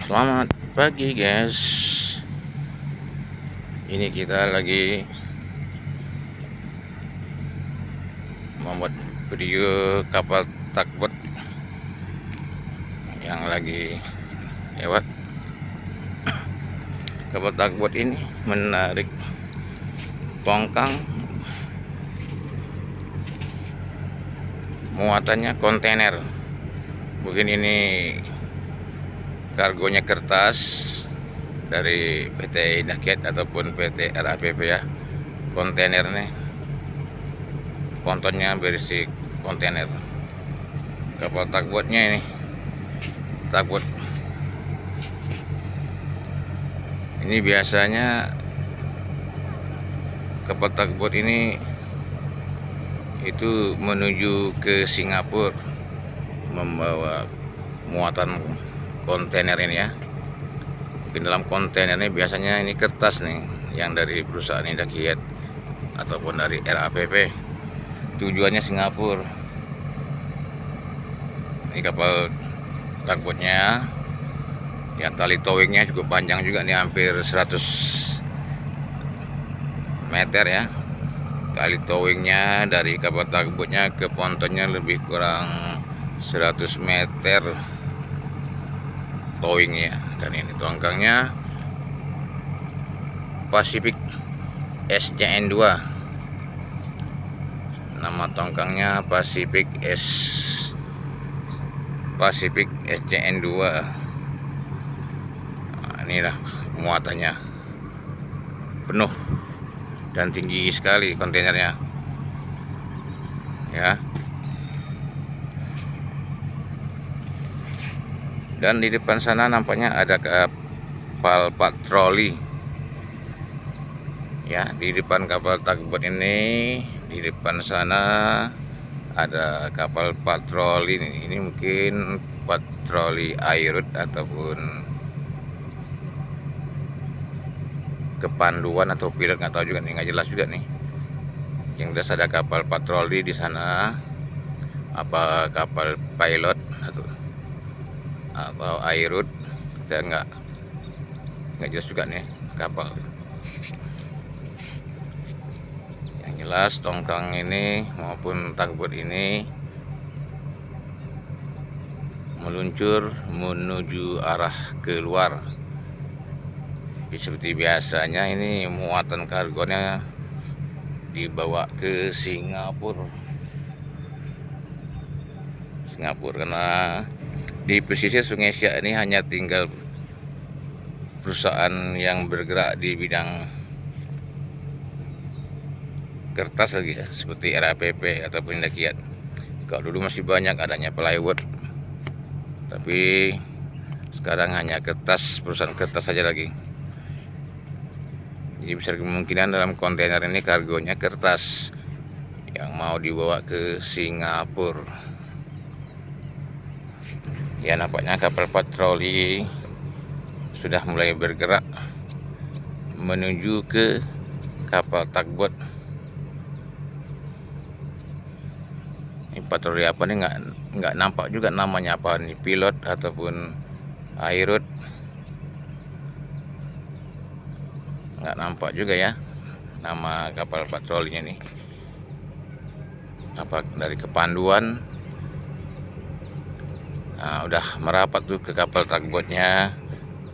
Selamat pagi guys. Ini kita lagi membuat video kapal tugboat yang lagi lewat. Kapal tugboat ini menarik tongkang, muatannya kontainer. Mungkin ini kargonya kertas dari PT Indakiat ataupun PT RAPP ya. Kontainer nih, pontonnya berisi kontainer. Kapal tugboatnya ini tugboat ini biasanya kapal tugboat ini itu menuju ke Singapura membawa muatan kontainer ini ya. Mungkin dalam kontainer ini biasanya ini kertas nih yang dari perusahaan Indakiat ataupun dari RAPP, tujuannya Singapura. Ini kapal tugboatnya, yang tali towingnya cukup panjang juga nih, hampir 100 meter ya. Tali towingnya dari kapal tugboatnya ke pontonnya lebih kurang 100 meter towingnya. Dan ini tongkangnya Pacific SJN 2. Nama tongkangnya Pacific SJN 2. Nah, inilah muatannya penuh dan tinggi sekali kontainernya ya. Dan di depan sana nampaknya ada kapal patroli ya. Di depan kapal tugboat ini, di depan sana ada kapal patroli. Ini mungkin patroli air ataupun kepanduan atau pilot, nggak tahu juga nih, nggak jelas juga nih. Yang jelas ada kapal patroli di sana. Apa kapal pilot atau airut, kita nggak jelas juga nih kapal. Yang jelas tongkang ini maupun tugboat ini meluncur menuju arah keluar. Seperti biasanya ini muatan kargonya dibawa ke Singapura karena di pesisir Sungai Siak ini hanya tinggal perusahaan yang bergerak di bidang kertas lagi ya, seperti RAPP ataupun Indakiat. Kalau dulu masih banyak adanya plywood, tapi sekarang hanya kertas, perusahaan kertas saja lagi. Jadi besar kemungkinan dalam kontainer ini kargonya kertas yang mau dibawa ke Singapura. Ya, nampaknya kapal patroli sudah mulai bergerak menuju ke kapal tugboat. Ini patroli apa nih, nggak nampak juga namanya apa nih, pilot ataupun airut, nggak nampak juga ya nama kapal patrolinya nih. Apa dari kepanduan. Nah, udah merapat tuh ke kapal tugboatnya.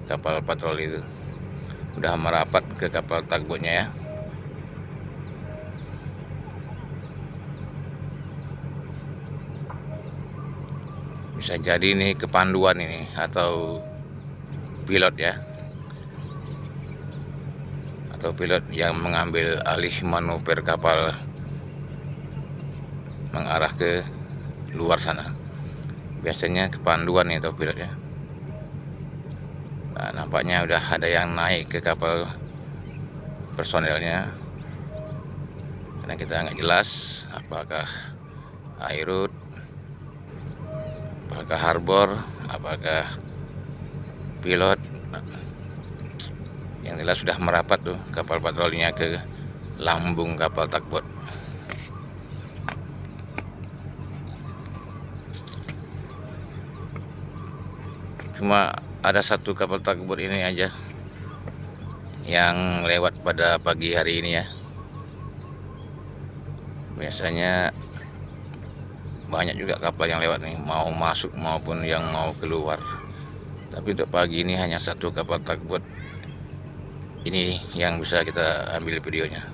Kapal patroli itu udah merapat ke kapal tugboatnya ya. Bisa jadi ini kepanduan ini atau pilot ya, atau pilot yang mengambil alih manuver kapal mengarah ke luar sana. Biasanya kepanduan atau pilot ya. Nah, nampaknya udah ada yang naik ke kapal personelnya, karena kita nggak jelas apakah airut, apakah harbor, apakah pilot. Nah, yang jelas sudah merapat tuh kapal patrolinya ke lambung kapal tugboat. Cuma ada satu kapal tugboat ini aja yang lewat pada pagi hari ini ya. Biasanya banyak juga kapal yang lewat nih, mau masuk maupun yang mau keluar. Tapi untuk pagi ini hanya satu kapal tugboat ini yang bisa kita ambil videonya.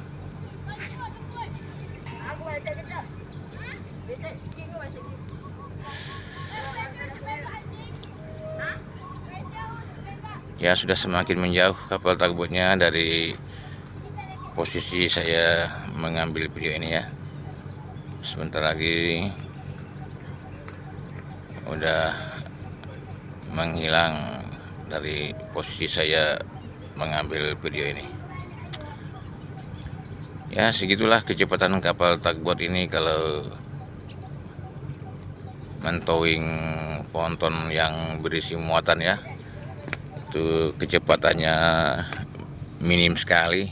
Ya, sudah semakin menjauh kapal tugboatnya dari posisi saya mengambil video ini ya. Sebentar lagi udah menghilang dari posisi saya mengambil video ini. Ya, segitulah kecepatan kapal tugboat ini kalau mentowing ponton yang berisi muatan ya. Itu kecepatannya minim sekali,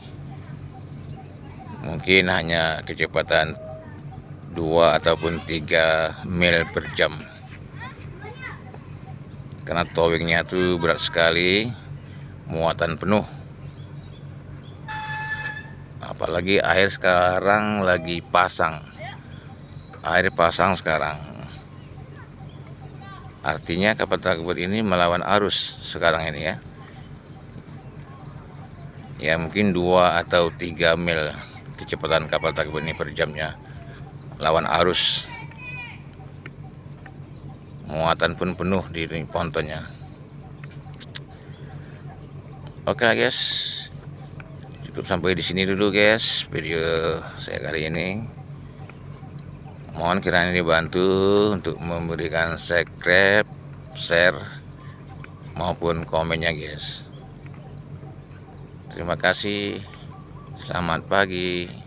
mungkin hanya kecepatan 2 ataupun 3 mil per jam, karena towingnya itu berat sekali, muatan penuh. Apalagi air sekarang lagi pasang, air pasang sekarang. Artinya kapal tugboat ini melawan arus sekarang ini ya. Ya, mungkin 2 atau 3 mil kecepatan kapal tugboat ini per jamnya, lawan arus. Muatan pun penuh di pontonnya. Oke guys, cukup sampai di sini dulu guys video saya kali ini. Mohon kiranya dibantu untuk memberikan subscribe, share, maupun komennya guys. Terima kasih. Selamat pagi.